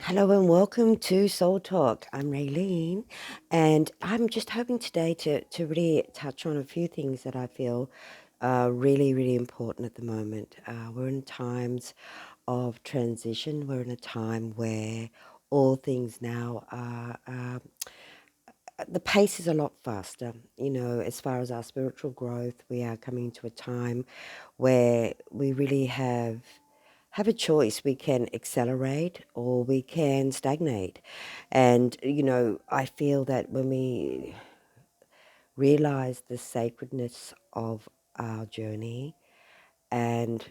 Hello and welcome to Soul Talk. I'm Raylene, and I'm just hoping today to really touch on a few things that I feel really, really important at the moment. We're in times of transition. We're in a time where all things now are, the pace is a lot faster. You know, as far as our spiritual growth, we are coming to a time where we really have a choice. We can accelerate or we can stagnate. And, you know, I feel that when we realize the sacredness of our journey and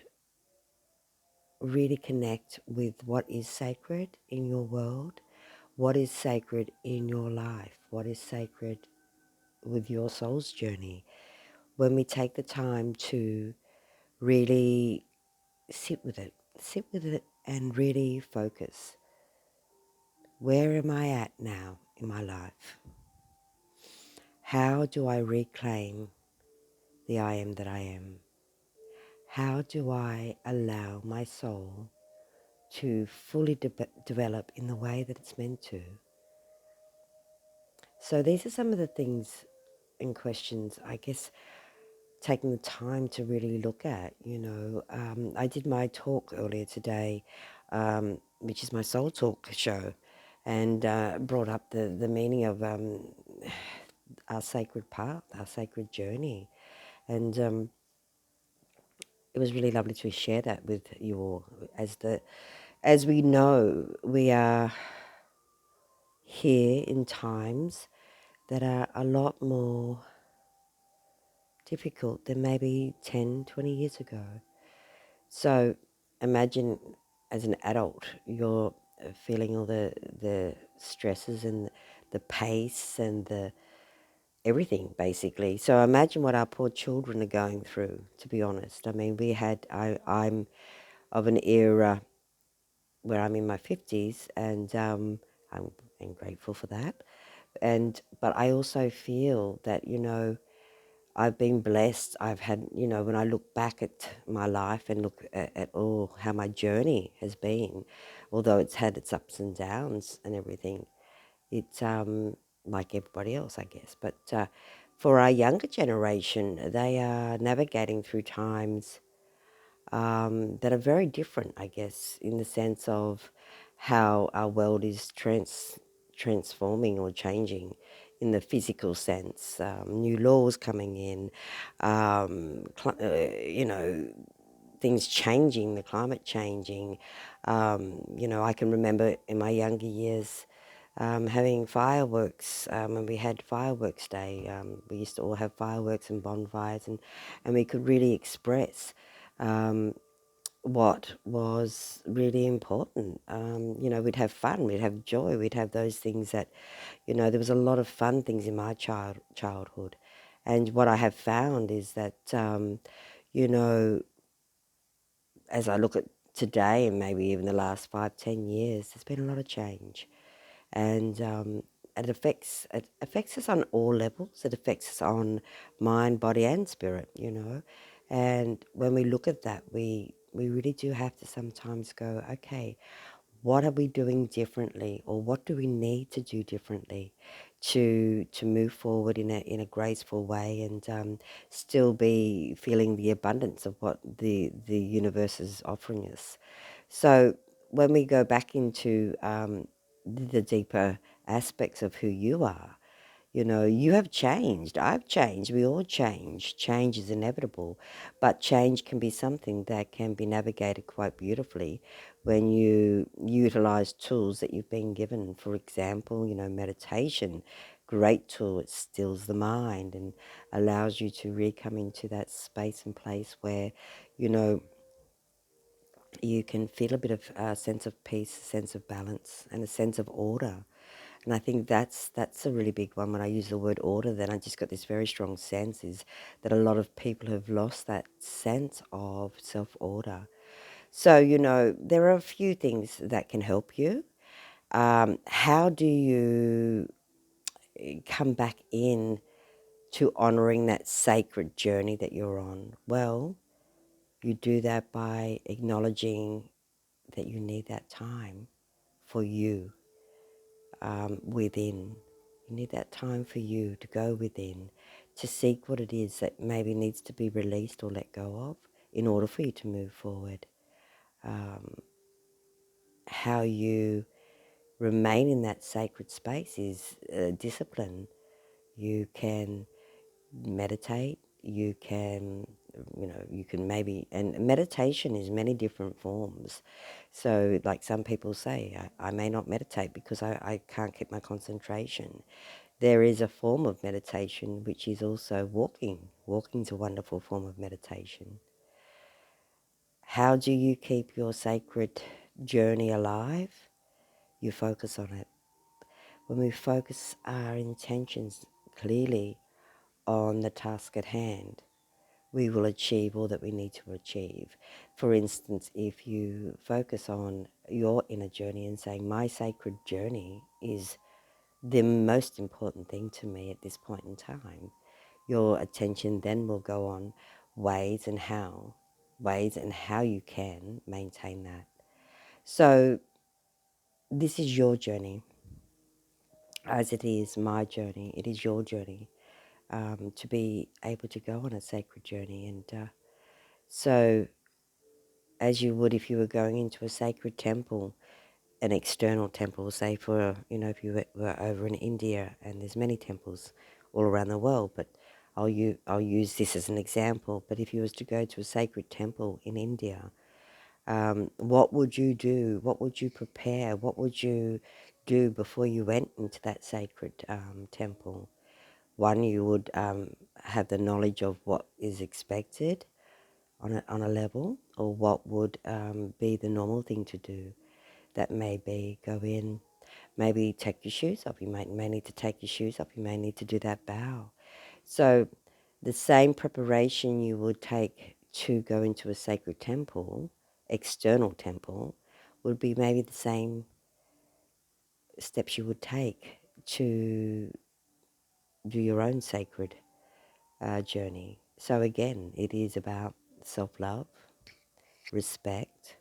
really connect with what is sacred in your world, what is sacred in your life, what is sacred with your soul's journey, when we take the time to really sit with it and really focus. Where am I at now in my life? How do I reclaim the I am that I am? How do I allow my soul to fully develop in the way that it's meant to? So these are some of the things and questions, I guess, taking the time to really look at. I did my talk earlier today, which is my Soul Talk show, and brought up the meaning of our sacred path, our sacred journey. And it was really lovely to share that with you all. As we know, we are here in times that are a lot more difficult than maybe 10, 20 years ago. So imagine as an adult, you're feeling all the stresses and the pace and the everything, basically. So imagine what our poor children are going through, to be honest. I mean, I'm of an era where I'm in my 50s, and I'm grateful for that. But I also feel that, I've been blessed. I've had, when I look back at my life and look at all how my journey has been, although it's had its ups and downs and everything, it's like everybody else, I guess. But for our younger generation, they are navigating through times that are very different, I guess, in the sense of how our world is transforming or changing in the physical sense. New laws coming in, things changing, the climate changing. I can remember in my younger years having fireworks, when we had fireworks day. We used to all have fireworks and bonfires, and we could really express um, what was really important. We'd have fun, we'd have joy, we'd have those things that, there was a lot of fun things in my childhood. And what I have found is that, you know, as I look at today and maybe even the last 5, 10 years, there's been a lot of change. And it affects us on all levels. It affects us on mind, body, and spirit. And when we look at that, we really do have to sometimes go, okay, what are we doing differently, or what do we need to do differently to move forward in a graceful way, and still be feeling the abundance of what the universe is offering us. So when we go back into the deeper aspects of who you are, you have changed. I've changed. We all change. Change is inevitable, but change can be something that can be navigated quite beautifully when you utilize tools that you've been given. For example, meditation, great tool. It stills the mind and allows you to really come into that space and place where, you know, you can feel a bit of a sense of peace, a sense of balance, and a sense of order. And I think that's a really big one. When I use the word order, then I just got this very strong sense is that a lot of people have lost that sense of self-order. So, there are a few things that can help you. How do you come back in to honoring that sacred journey that you're on? Well, you do that by acknowledging that you need that time for you within. You need that time for you to go within, to seek what it is that maybe needs to be released or let go of in order for you to move forward. How you remain in that sacred space is discipline. You can meditate, you can, you can maybe, and meditation is many different forms. So like some people say, I may not meditate because I can't keep my concentration. There is a form of meditation which is also walking. Walking's a wonderful form of meditation. How do you keep your sacred journey alive? You focus on it. When we focus our intentions clearly on the task at hand, we will achieve all that we need to achieve. For instance, if you focus on your inner journey and saying, my sacred journey is the most important thing to me at this point in time, your attention then will go on ways and how you can maintain that. So this is your journey, as it is my journey. It is your journey to be able to go on a sacred journey. And so as you would if you were going into a sacred temple, an external temple, say for, if you were over in India, and there's many temples all around the world, but I'll use this as an example. But if you was to go to a sacred temple in India, what would you do? What would you prepare? What would you do before you went into that sacred temple? One, you would have the knowledge of what is expected on a level, or what would be the normal thing to do. That may be go in, maybe take your shoes off. You may need to take your shoes off. You may need to do that bow. So the same preparation you would take to go into a sacred temple, external temple, would be maybe the same steps you would take to do your own sacred journey. So again, it is about self-love, respect,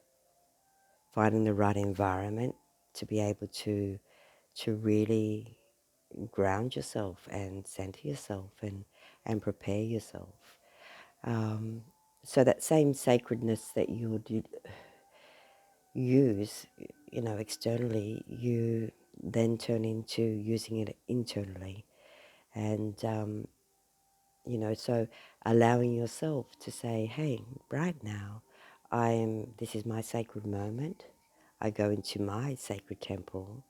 finding the right environment to be able to really ground yourself and center yourself and prepare yourself. So that same sacredness that you would use, externally, you then turn into using it internally. And, so allowing yourself to say, hey, right now, this is my sacred moment. I go into my sacred temple.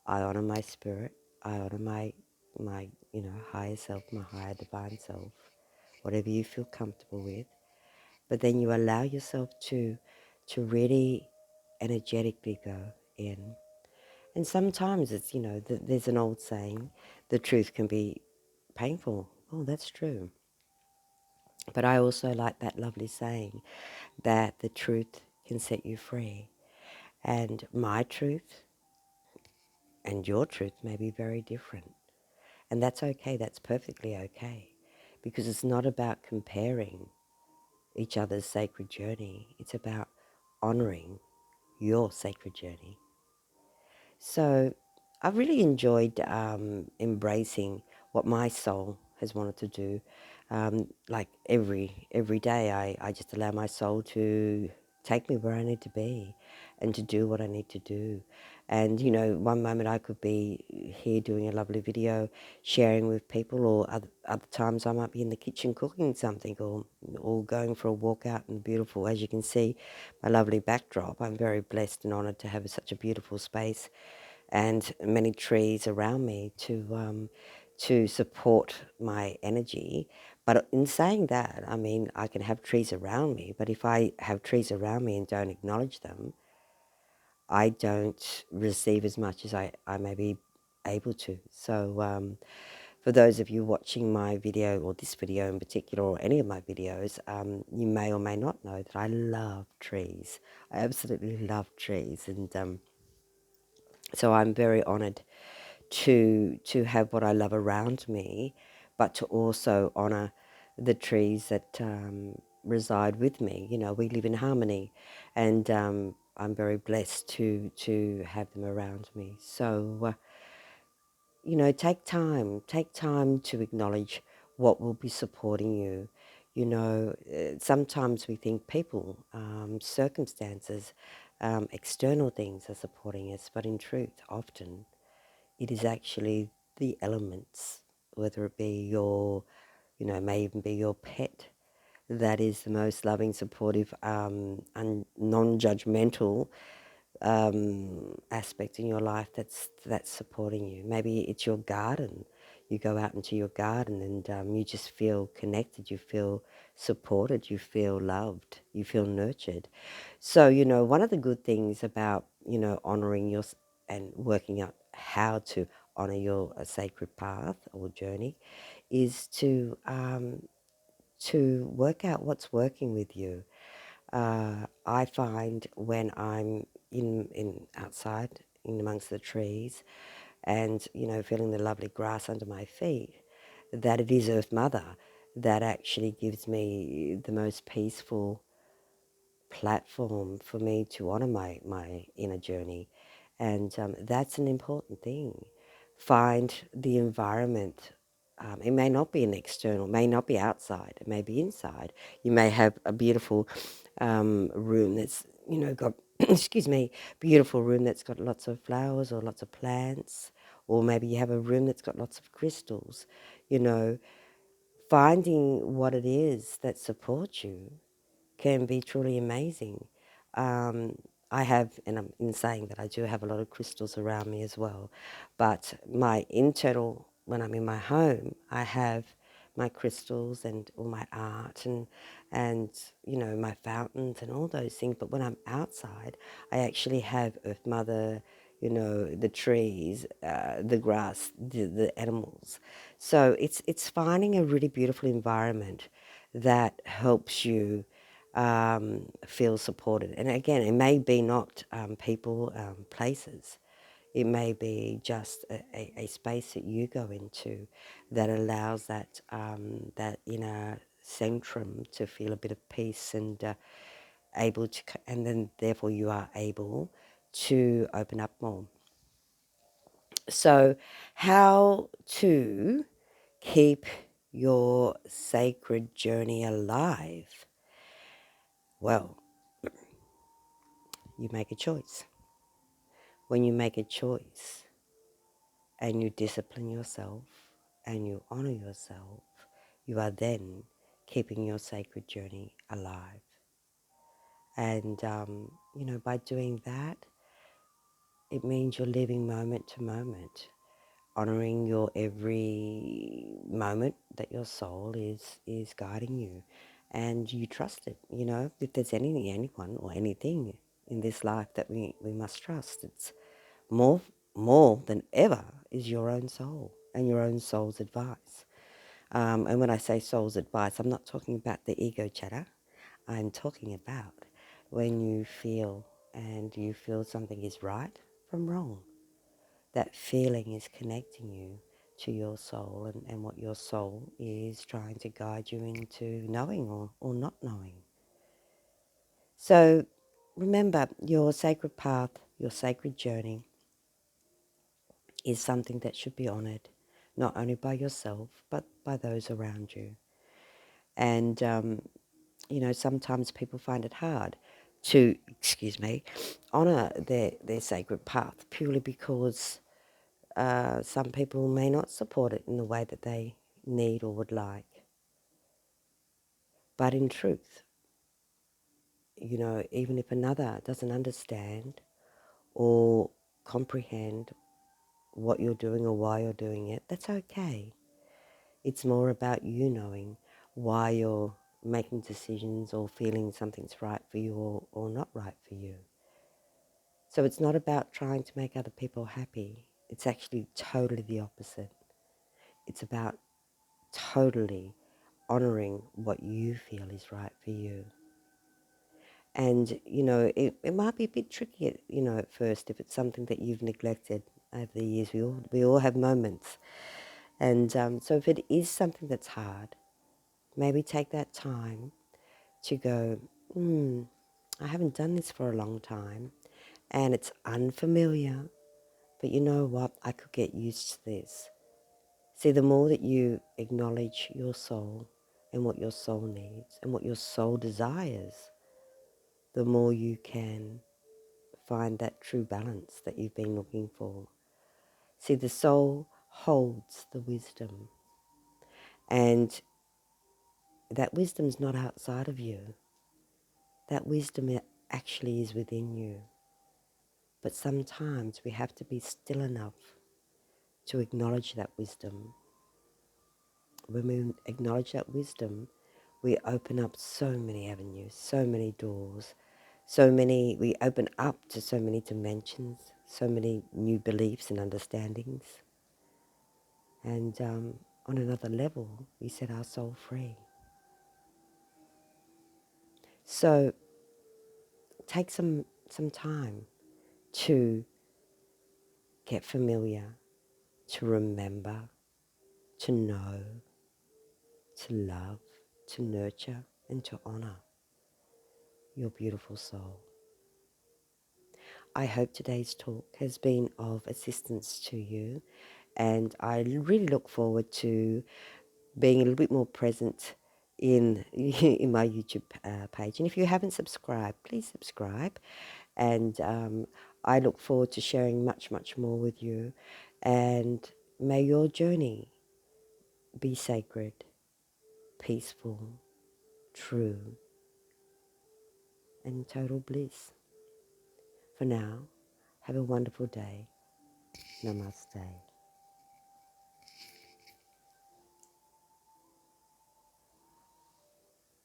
I honor my spirit. I honor my higher self, my higher divine self, whatever you feel comfortable with. But then you allow yourself to really energetically go in. And sometimes it's, there's an old saying, the truth can be painful. Oh, that's true. But I also like that lovely saying that the truth can set you free. And my truth and your truth may be very different. And that's okay, that's perfectly okay. Because it's not about comparing each other's sacred journey. It's about honoring your sacred journey. So I've really enjoyed embracing what my soul has wanted to do. Like every day, I just allow my soul to take me where I need to be and to do what I need to do. And, one moment I could be here doing a lovely video, sharing with people, or other times I might be in the kitchen cooking something, or going for a walk out in beautiful, as you can see, my lovely backdrop. I'm very blessed and honoured to have such a beautiful space and many trees around me to support my energy. But in saying that, I mean, I can have trees around me, but if I have trees around me and don't acknowledge them, I don't receive as much as I may be able to. So for those of you watching my video, or this video in particular, or any of my videos, you may or may not know that I love trees. I absolutely love trees. And so I'm very honoured to have what I love around me, but to also honour the trees that reside with me. We live in harmony, and I'm very blessed to have them around me. So, take time to acknowledge what will be supporting you. Sometimes we think people, circumstances, external things are supporting us, but in truth, often it is actually the elements, whether it be it may even be your pet, that is the most loving, supportive, and non-judgmental aspect in your life that's supporting you. Maybe it's your garden. You go out into your garden and you just feel connected. You feel supported. You feel loved. You feel nurtured. So one of the good things about honoring your and working out how to honor your sacred path or journey is to work out what's working with you. I find when I'm in outside in amongst the trees and feeling the lovely grass under my feet, that it is Earth Mother that actually gives me the most peaceful platform for me to honor my inner journey. And that's an important thing. Find the environment. It may not be an external, may not be outside, it may be inside. You may have a beautiful room that's, got, excuse me, beautiful room that's got lots of flowers or lots of plants, or maybe you have a room that's got lots of crystals. You know, Finding what it is that supports you can be truly amazing. Um, I have, and I'm in saying that I do have a lot of crystals around me as well, but my internal, when I'm in my home, I have my crystals and all my art and my fountains and all those things. But when I'm outside, I actually have Earth Mother, the trees, the grass, the animals. So it's finding a really beautiful environment that helps you feel supported. And again, it may be not people, places. It may be just a space that you go into that allows that inner centrum to feel a bit of peace and able to, and then therefore you are able to open up more. So, how to keep your sacred journey alive? Well, you make a choice. When you make a choice and you discipline yourself and you honor yourself, you are then keeping your sacred journey alive. And, by doing that, it means you're living moment to moment, honoring your every moment that your soul is guiding you. And you trust it. If there's anyone or anything in this life that we must trust, it's more more than ever is your own soul and your own soul's advice. And when I say soul's advice, I'm not talking about the ego chatter. I'm talking about when you feel and you feel something is right from wrong. That feeling is connecting you to your soul and what your soul is trying to guide you into knowing or not knowing. So remember, your sacred path, your sacred journey is something that should be honoured, not only by yourself, but by those around you. And, sometimes people find it hard to, honour their sacred path purely because some people may not support it in the way that they need or would like. But in truth, even if another doesn't understand or comprehend what you're doing or why you're doing it, that's okay. It's more about you knowing why you're making decisions or feeling something's right for you or not right for you. So it's not about trying to make other people happy. It's actually totally the opposite. It's about totally honouring what you feel is right for you. And, it might be a bit tricky, at first if it's something that you've neglected over the years. We all have moments. And so if it is something that's hard, maybe take that time to go, I haven't done this for a long time and it's unfamiliar, but you know what? I could get used to this. See, the more that you acknowledge your soul and what your soul needs and what your soul desires, the more you can find that true balance that you've been looking for. See, the soul holds the wisdom, and that wisdom's not outside of you. That wisdom actually is within you. But sometimes we have to be still enough to acknowledge that wisdom. When we acknowledge that wisdom, we open up so many avenues, so many doors, we open up to so many dimensions, so many new beliefs and understandings. And on another level, we set our soul free. So take some time to get familiar, to remember, to know, to love, to nurture, and to honor your beautiful soul. I hope today's talk has been of assistance to you, and I really look forward to being a little bit more present in in my YouTube page. And if you haven't subscribed, please subscribe. And I look forward to sharing much, much more with you. And may your journey be sacred, peaceful, true, and total bliss. For now, have a wonderful day. Namaste.